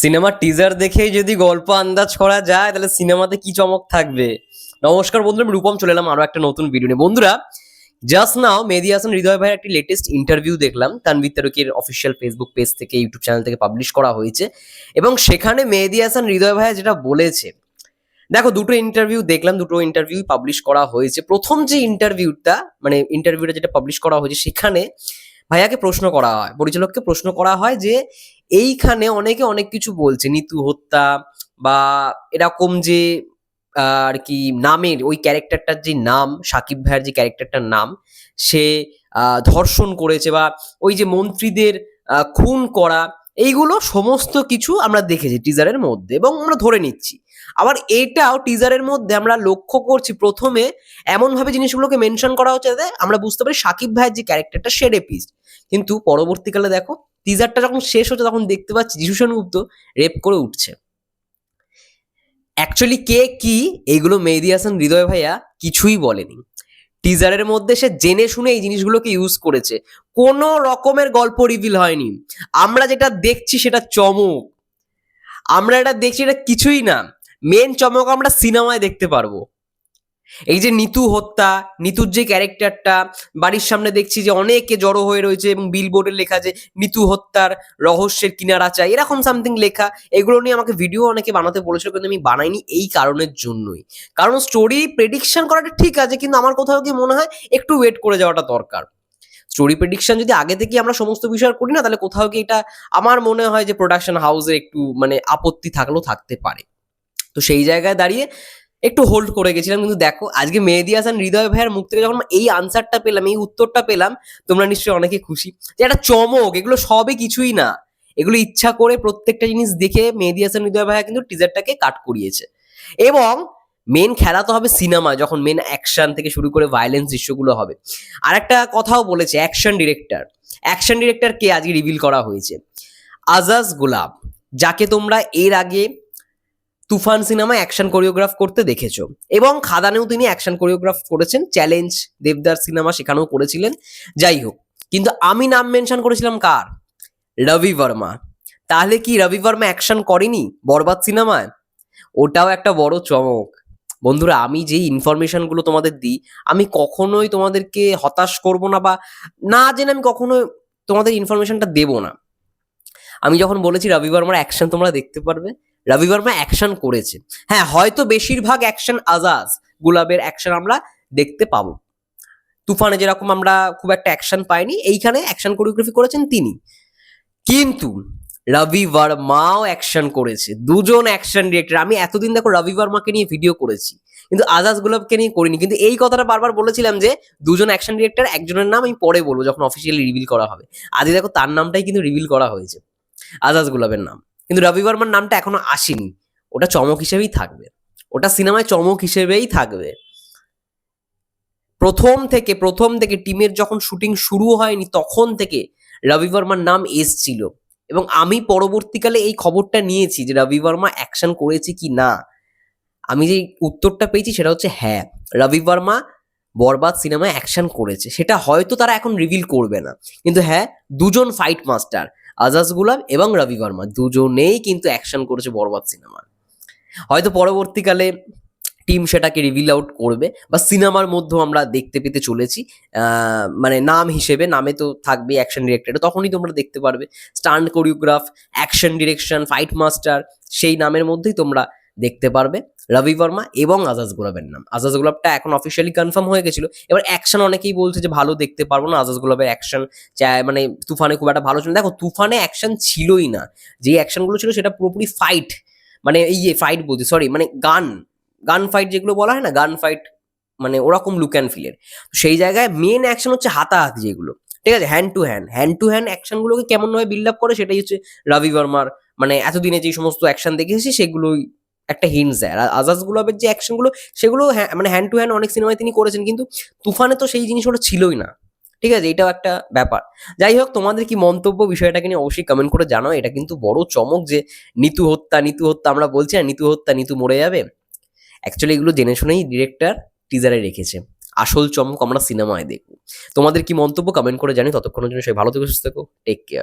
সিনেমার টিজার দেখেই যদি গল্প আন্দাজ করা যায় তাহলে সিনেমাতে কি চমক থাকবে। নমস্কার বন্ধুরা, আমি রূপম চলে এলাম আরো একটা নতুন ভিডিও নিয়ে। বন্ধুরা, জাস্ট নাও মেহেদী হাসান হৃদয় ভাইয়ের একটি লেটেস্ট ইন্টারভিউ দেখলাম, তানভীর তারকের অফিসিয়াল ফেসবুক পেজ থেকে, ইউটিউব চ্যানেল থেকে পাবলিশ করা হয়েছে। এবং সেখানে মেহেদী হাসান হৃদয় ভাইয়া যেটা বলেছে, দেখো দুটো ইন্টারভিউ দেখলাম, দুটো ইন্টারভিউ পাবলিশ করা হয়েছে। প্রথম যে ইন্টারভিউটা, মানে ইন্টারভিউটা যেটা পাবলিশ করা হয়েছে, সেখানে ভাইয়াকে প্রশ্ন করা হয়, পরিচালককে প্রশ্ন করা হয় যে এইখানে অনেকে অনেক কিছু বলছে, নিতু হত্যা বা এরকম যে আর কি নামের ওই ক্যারেক্টারটার যে নাম, সাকিব ভাইয়ের যে ক্যারেক্টারটার নাম, সে ধর্ষণ করেছে বা ওই যে মন্ত্রীদের খুন করা, এইগুলো সমস্ত কিছু আমরা দেখেছি টিজারের মধ্যে এবং আমরা ধরে নিচ্ছি। আবার এটাও টিজারের মধ্যে আমরা লক্ষ্য করছি, প্রথমে এমনভাবে জিনিসগুলোকে মেনশন করা হচ্ছে যাতে আমরা বুঝতে পারি সাকিব ভাইয়ের যে ক্যারেক্টারটা সে রেপিস্ট। কিন্তু পরবর্তীকালে দেখো টিজারটা যখন শেষ হচ্ছে তখন দেখতে পাচ্ছি যিশু সেনগুপ্ত রেপ করে উঠছে। অ্যাকচুয়ালি কে কি এইগুলো মেহেদী হাসান হৃদয় ভাইয়া কিছুই বলেনি। টিজারের মধ্যে সে জেনে শুনে এই জিনিসগুলোকে ইউজ করেছে, কোনো রকমের গল্প রিভিল হয়নি। আমরা যেটা দেখছি সেটা চমক, আমরা এটা দেখছি এটা কিছুই না। মেন চমক আমরা সিনেমায় দেখতে পারবো। এই যে নিতু হত্যা, নিতুর যে ক্যারেক্টারটা, বাড়ির সামনে দেখছি যে অনেকে জড়ো হয়ে রয়েছে এবং বিলবোর্ডে লেখা যে নিতু হত্যার রহস্যের কিনারা চাই, এরকম সামথিং লেখা। এগুলো নিয়ে আমাকে ভিডিও অনেকে বানাতে বলেছিল, কিন্তু আমি বানাইনি এই কারণের জন্যই। কারণ স্টোরি প্রেডিকশন করাটা ঠিক আছে, কিন্তু আমার কোথাও কি মনে হয় একটু ওয়েট করে যাওয়াটা দরকার। স্টোরি প্রেডিকশন যদি আগে থেকে আমরা সমস্ত বিষয় করি না, তাহলে কোথাও কি এটা আমার মনে হয় যে প্রোডাকশন হাউসের একটু মানে আপত্তি থাকলেও থাকতে পারে। তো সেই জায়গায় দাঁড়িয়ে একটু হোল্ড করে গেছিলাম। কিন্তু দেখো আজকে মেহেদী হাসান হৃদয় ভাইয়ের মুখ থেকে যখন এই আনসারটা পেলাম, এই উত্তরটা পেলাম, তোমরা নিশ্চয়ই অনেকে খুশি যে একটা চমক। এগুলো সবই কিছুই না, এগুলো ইচ্ছা করে প্রত্যেকটা জিনিস দেখে মেহেদী হাসান হৃদয় ভাইয়া কিন্তু টিজারটাকে কাট করিয়েছে। এবং মেন খেলা তো হবে সিনেমা, যখন মেন অ্যাকশন থেকে শুরু করে ভায়োলেন্স দৃশ্যগুলো হবে। আর একটা কথাও বলেছে অ্যাকশন ডিরেক্টর কে আজকে রিভিল করা হয়েছে, আজাজ গোলাপ, যাকে তোমরা এর আগে তুফান সিনেমায় অ্যাকশন কোরিওগ্রাফ করতে দেখেছো, এবং খাদানেও তিনি অ্যাকশন কোরিওগ্রাফ করেছেন। চ্যালেঞ্জ, দেবদার সিনেমা, সেখানেও করেছিলেন। যাই হোক, কিন্তু আমি নাম মেনশন করেছিলাম কার? রবি বর্মা। তাহলে কি রবি বর্মা অ্যাকশন করেনি বরবাদ সিনেমায়? ওটাও একটা বড় চমক। বন্ধুরা, আমি যেই ইনফরমেশনগুলো তোমাদের দিই, আমি কখনোই তোমাদেরকে হতাশ করব না, বা না জেনে আমি কখনোই তোমাদের ইনফরমেশনটা দেবো না। আমি যখন বলেছি রবি বর্মার অ্যাকশন তোমরা দেখতে পারবে, রবি বর্মা অ্যাকশন করেছে। হ্যাঁ, হয়তো বেশিরভাগ অ্যাকশন আজাজ গুলাবের অ্যাকশন আমরা দেখতে পাবো। তুফানে যেরকম আমরা খুব একটা অ্যাকশন পাইনি, এইখানে অ্যাকশন কোরিওগ্রাফি করেছেন তিনি। কিন্তু রবি বর্মাও অ্যাকশন করেছে। দুজন অ্যাকশন ডিরেক্টর। আমি এতদিন দেখো রবি বর্মাকে নিয়ে ভিডিও করেছি, কিন্তু আজাজ গুলাবকে নিয়ে করিনি। কিন্তু এই কথাটা বারবার বলেছিলাম যে দুজন অ্যাকশন ডিরেক্টর, একজনের নাম আমি পরে বলবো যখন অফিসিয়ালি রিভিল করা হবে। আজকে দেখো তার নামটাই কিন্তু রিভিল করা হয়েছে, আজাজ গুলাবের নাম। কিন্তু রবি বর্মার নামটা এখনো আসেনি। ওটা চমক হিসেবেই থাকবে, ওটা সিনেমায় চমক হিসেবেই থাকবে। প্রথম থেকে টিমের যখন শুটিং শুরু হয়নি তখন থেকে রবি বর্মার নাম এসছিল, এবং আমি পরবর্তীকালে এই খবরটা নিয়েছি যে রবি বর্মা অ্যাকশন করেছে কি না। আমি যে উত্তরটা পেয়েছি সেটা হচ্ছে হ্যাঁ, রবি বর্মা বরবাদ সিনেমায় অ্যাকশন করেছে। সেটা হয়তো তারা এখন রিভিল করবে না, কিন্তু হ্যাঁ, দুজন ফাইট মাস্টার, আজাজ গুলাব এবং রবি বর্মা, দুজনেই কিন্তু অ্যাকশন করেছে বরবাদ সিনেমায়। হয়তো পরবর্তীকালে টিম সেটাকে রিভিল আউট করবে, বা সিনেমার মধ্যেও আমরা দেখতে পেতে চলেছি। মানে নাম হিসেবে, নামে তো থাকবে অ্যাকশন ডিরেক্টর, তখনই তোমরা দেখতে পারবে stunt choreograph, action direction, fight master, সেই নামের মধ্যেই তোমরা দেখতে পারবে রবি বর্মা এবং আজাজ গোলাবের নাম। আজাজ গোলাবটা এখন অফিসিয়ালি কনফার্ম হয়ে গেছিল। এবার অ্যাকশন অনেকেই বলছে যে ভালো দেখতে পারবো না, আজাজ গোলাবের অ্যাকশন মানে তুফানে খুব একটা ভালো ছিল। দেখো তুফানে অ্যাকশন ছিলই না, যে অ্যাকশনগুলো ছিল সেটা পুরোপুরি ফাইট, মানে এই যে ফাইট বলছি, সরি, মানে গান ফাইট যেগুলো বলা হয় না, গান ফাইট, মানে ওরকম লুক অ্যান্ড ফিলের। সেই জায়গায় মেন অ্যাকশন হচ্ছে হাতাহাতি যেগুলো, ঠিক আছে, হ্যান্ড টু হ্যান্ড অ্যাকশনগুলোকে কেমন ভাবে বিল্ড আপ করে সেটাই হচ্ছে রবি বর্মার, মানে এতদিনে যে সমস্ত অ্যাকশন দেখেছি সেগুলোই একটা হিন্টস দেয়। আর আজাজ গুলাবের যে অ্যাকশনগুলো সেগুলো মানে হ্যান্ড টু হ্যান্ড অনেক সিনেমায় তিনি করেছেন, কিন্তু তুফানে তো সেই জিনিসগুলো ছিলই না। ঠিক আছে, এটাও একটা ব্যাপার। যাই হোক, তোমাদের কি মন্তব্য বিষয়টাকে নিয়ে অবশ্যই কমেন্ট করে জানাও। এটা কিন্তু বড় চমক যে নিতু হত্যা আমরা বলছি না, নিতু মরে যাবে। অ্যাকচুয়ালি এগুলো জেনে শুনেই ডিরেক্টর টিজারে রেখেছে। আসল চমক আমরা সিনেমায় দেখব। তোমাদের কি মন্তব্য কমেন্ট করে জানি। ততক্ষণের জন্য সবাই ভালো থেকো, সুস্থ থেকো, টেক কেয়ার।